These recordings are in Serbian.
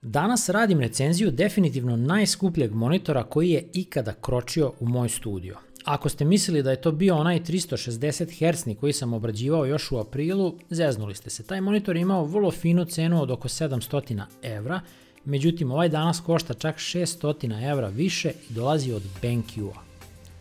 Danas radim recenziju definitivno najskupljeg monitora koji je ikada kročio u moj studio. Ako ste mislili da je to bio onaj 360 Hz koji sam obrađivao još u aprilu, zeznuli ste se. Taj monitor je imao vrlo finu cenu od oko 700 evra, međutim ovaj danas košta čak 600 evra više i dolazi od BenQ-a.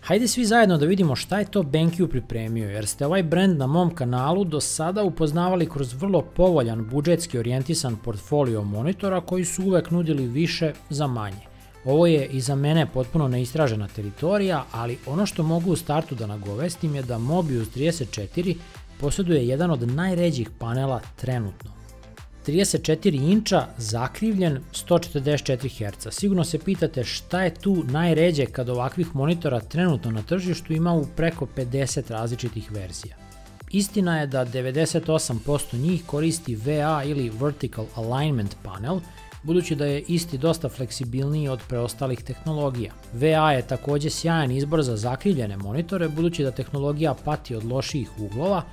Hajde svi zajedno da vidimo šta je to BenQ pripremio, jer ste ovaj brend na mom kanalu do sada upoznavali kroz vrlo povoljan, budžetski orijentisan portfolio monitora koji su uvek nudili više za manje. Ovo je i za mene potpuno neistražena teritorija, ali ono što mogu u startu da nagovestim je da Mobius 34 posjeduje jedan od najređih panela trenutno. 34 inča, zakrivljen, 144 Hz. Sigurno se pitate šta je tu najređe kad ovakvih monitora trenutno na tržištu ima u preko 50 različitih verzija. Istina je da 98% njih koristi VA ili Vertical Alignment panel, budući da je isti dosta fleksibilniji od preostalih tehnologija. VA je također sjajan izbor za zakrivljene monitore, budući da tehnologija pati od lošijih uglova,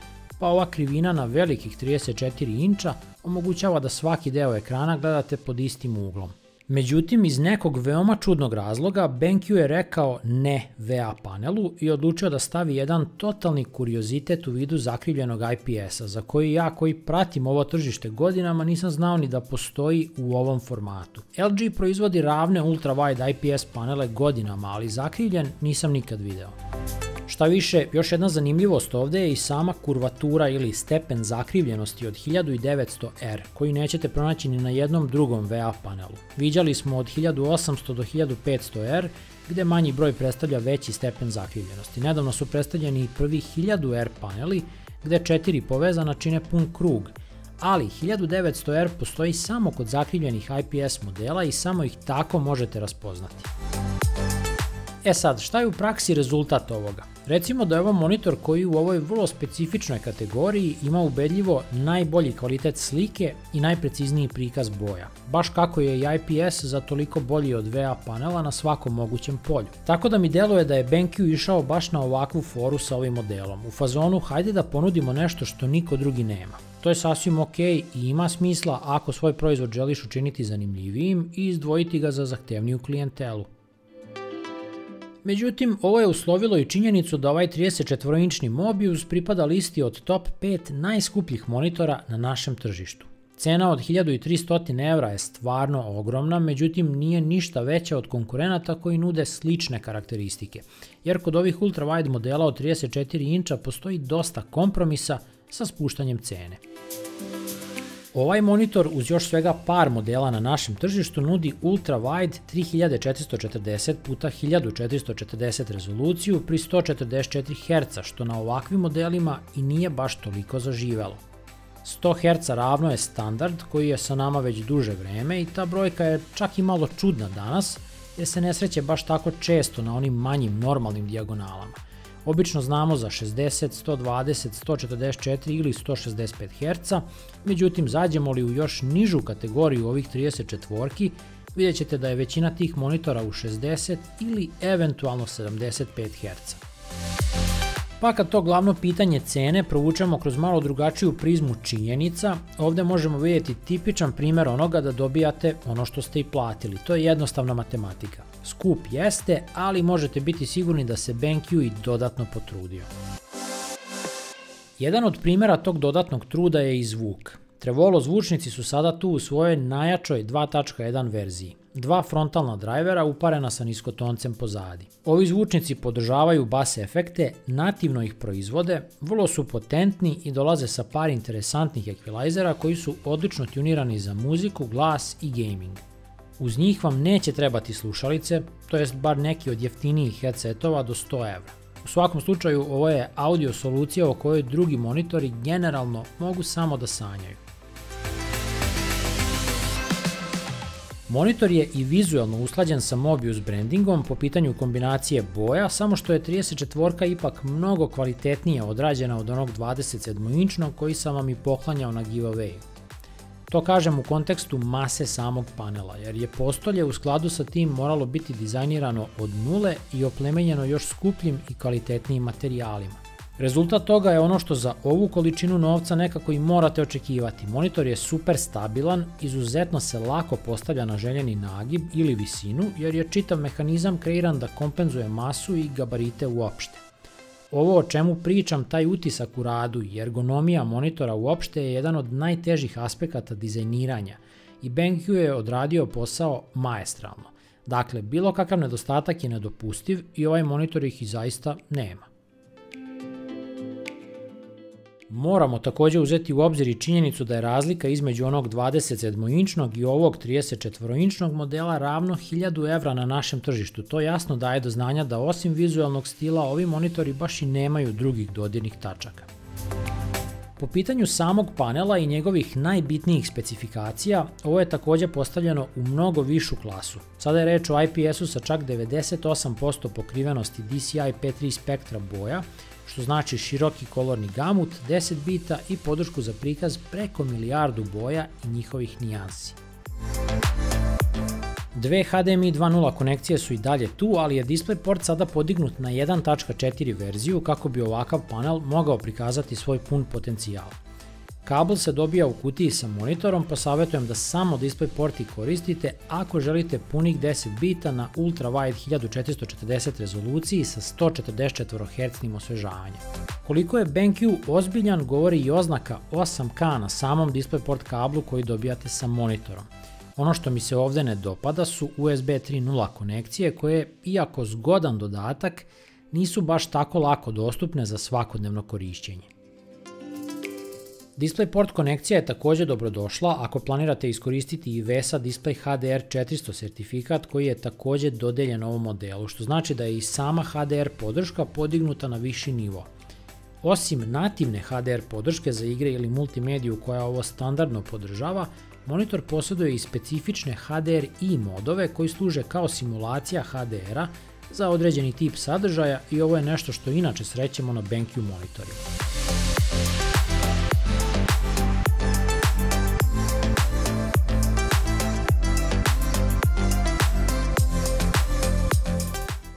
pa ova krivina na velikih 34 inča omogućava da svaki deo ekrana gledate pod istim uglom. Međutim, iz nekog veoma čudnog razloga, BenQ je rekao ne VA panelu i odlučio da stavi jedan totalni kuriozitet u vidu zakrivljenog IPS-a, za koji pratim ovo tržište godinama nisam znao ni da postoji u ovom formatu. LG proizvodi ravne ultrawide IPS panele godinama, ali zakrivljen nisam nikad video. Šta više, još jedna zanimljivost ovdje je i sama kurvatura ili stepen zakrivljenosti od 1900R, koji nećete pronaći ni na jednom drugom VA panelu. Viđali smo od 1800 do 1500R, gde manji broj predstavlja veći stepen zakrivljenosti. Nedavno su predstavljeni i prvi 1000R paneli, gde 4 povezana čine pun krug, ali 1900R postoji samo kod zakrivljenih IPS modela i samo ih tako možete raspoznati. E sad, šta je u praksi rezultat ovoga? Recimo da je ovo monitor koji u ovoj vrlo specifičnoj kategoriji ima ubedljivo najbolji kvalitet slike i najprecizniji prikaz boja, baš kako je i IPS za toliko bolji od VA panela na svakom mogućem polju. Tako da mi deluje da je BenQ išao baš na ovakvu foru sa ovim modelom, u fazonu hajde da ponudimo nešto što niko drugi nema. To je sasvim ok i ima smisla ako svoj proizvod želiš učiniti zanimljivijim i izdvojiti ga za zahtevniju klijentelu. Međutim, ovo je uslovilo i činjenicu da ovaj 34-inčni Mobius pripada listi od top 5 najskupljih monitora na našem tržištu. Cena od 1300 evra je stvarno ogromna, međutim nije ništa veća od konkurenata koji nude slične karakteristike, jer kod ovih ultrawide modela od 34 inča postoji dosta kompromisa sa spuštanjem cene. Ovaj monitor uz još svega par modela na našem tržištu nudi ultrawide 3440 x 1440 rezoluciju pri 144 Hz, što na ovakvim modelima i nije baš toliko zaživelo. 100 Hz ravno je standard koji je sa nama već duže vreme i ta brojka je čak i malo čudna danas jer se ne sreće baš tako često na onim manjim normalnim dijagonalama. Obično znamo za 60, 120, 144 ili 165 Hz, međutim zađemo li u još nižu kategoriju ovih 34-ki, vidjet ćete da je većina tih monitora u 60 ili eventualno 75 Hz. Pa kad to glavno pitanje cene provučemo kroz malo drugačiju prizmu činjenica, ovdje možemo vidjeti tipičan primjer onoga da dobijate ono što ste i platili. To je jednostavna matematika. Skup jeste, ali možete biti sigurni da se BenQ i dodatno potrudio. Jedan od primjera tog dodatnog truda je i zvuk. Trevolo zvučnici su sada tu u svojoj najjačoj 2.1 verziji. Dva frontalna drajvera uparena sa niskotoncem pozadi. Ovi zvučnici podržavaju bas efekte, nativno ih proizvode, vrlo su potentni i dolaze sa par interesantnih ekvilajzera koji su odlično tunirani za muziku, glas i gaming. Uz njih vam neće trebati slušalice, to jest bar neki od jeftinijih headsetova do 100 evra. U svakom slučaju ovo je audio solucija o kojoj drugi monitori generalno mogu samo da sanjaju. Monitor je i vizualno usklađen sa Mobius brandingom po pitanju kombinacije boja, samo što je 34-ka ipak mnogo kvalitetnije odrađena od onog 27-inčnog koji sam vam i poklanjao na giveawayu. To kažem u kontekstu mase samog panela, jer je postolje u skladu sa tim moralo biti dizajnirano od nule i oplemenjeno još skupljim i kvalitetnijim materijalima. Rezultat toga je ono što za ovu količinu novca nekako i morate očekivati. Monitor je super stabilan, izuzetno se lako postavlja na željeni nagib ili visinu, jer je čitav mehanizam kreiran da kompenzuje masu i gabarite uopšte. Ovo o čemu pričam, taj utisak u radu i ergonomija monitora uopšte je jedan od najtežih aspekata dizajniranja i BenQ je odradio posao maestralno. Dakle, bilo kakav nedostatak je nedopustiv i ovaj monitor ih i zaista nema. Moramo također uzeti u obzir i činjenicu da je razlika između onog 27-inčnog i ovog 34-inčnog modela ravno 1000 evra na našem tržištu. To jasno daje do znanja da osim vizualnog stila ovi monitori baš i nemaju drugih dodirnih tačaka. Po pitanju samog panela i njegovih najbitnijih specifikacija, ovo je također postavljeno u mnogo višu klasu. Sada je reč o IPS-u sa čak 98% pokrivenosti DCI P3 spektra boja, što znači široki kolorni gamut, 10 bita i podršku za prikaz preko 1.000.000 boja i njihovih nijansi. Dve HDMI 2.0 konekcije su i dalje tu, ali je DisplayPort sada podignut na 1.4 verziju kako bi ovakav panel mogao prikazati svoj pun potencijal. Kabel se dobija u kutiji sa monitorom, pa savjetujem da samo DisplayPort koristite ako želite punih 10 bita na ultra-wide 1440 rezoluciji sa 144 Hz osvežavanjem. Koliko je BenQ ozbiljan govori i oznaka 8K na samom DisplayPort kablu koji dobijate sa monitorom. Ono što mi se ovdje ne dopada su USB 3.0 konekcije koje, iako zgodan dodatak, nisu baš tako lako dostupne za svakodnevno korišćenje. DisplayPort konekcija je također dobrodošla ako planirate iskoristiti i VESA Display HDR 400 sertifikat koji je također dodeljen ovom modelu, što znači da je i sama HDR podrška podignuta na viši nivo. Osim nativne HDR podrške za igre ili multimediju koja ovo standardno podržava, monitor posjeduje i specifične HDR-i modove koji služe kao simulacija HDR-a za određeni tip sadržaja i ovo je nešto što inače srećemo na BenQ monitorima.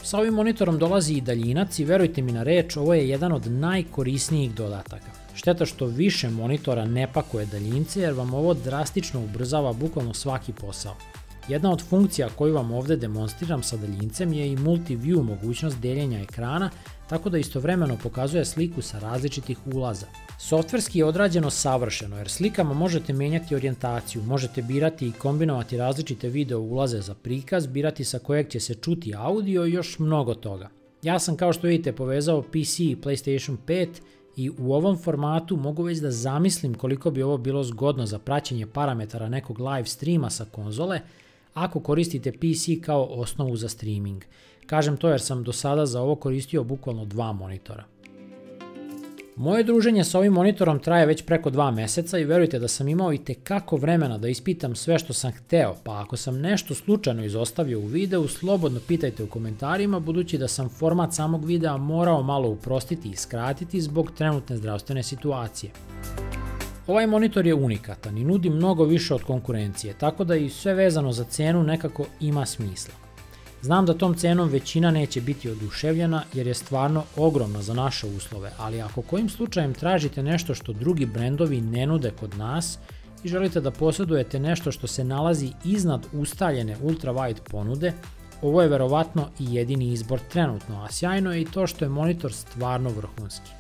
Sa ovim monitorom dolazi i daljinac i verujte mi na reč, ovo je jedan od najkorisnijih dodataka. Šteta što više monitora ne pakuje daljince jer vam ovo drastično ubrzava bukvalno svaki posao. Jedna od funkcija koju vam ovdje demonstriram sa daljincem je i multi-view mogućnost deljenja ekrana, tako da istovremeno pokazuje sliku sa različitih ulaza. Softverski je odrađeno savršeno jer slikama možete mijenjati orijentaciju, možete birati i kombinovati različite video ulaze za prikaz, birati sa kojeg će se čuti audio i još mnogo toga. Ja sam kao što vidite povezao PC i PlayStation 5 i u ovom formatu mogu već da zamislim koliko bi ovo bilo zgodno za praćenje parametara nekog live streama sa konzole ako koristite PC kao osnovu za streaming. Kažem to jer sam do sada za ovo koristio bukvalno 2 monitora. Moje druženje sa ovim monitorom traje već preko 2 mjeseca i verujte da sam imao itekako vremena da ispitam sve što sam hteo, pa ako sam nešto slučajno izostavio u videu, slobodno pitajte u komentarima, budući da sam format samog videa morao malo uprostiti i skratiti zbog trenutne zdravstvene situacije. Ovaj monitor je unikatan i nudi mnogo više od konkurencije, tako da i sve vezano za cenu nekako ima smisla. Znam da tom cenom većina neće biti oduševljena jer je stvarno ogromna za naše uslove, ali ako kojim slučajem tražite nešto što drugi brendovi ne nude kod nas i želite da posjedujete nešto što se nalazi iznad ustaljene ultra-wide ponude, ovo je verovatno i jedini izbor trenutno, a sjajno je i to što je monitor stvarno vrhunski.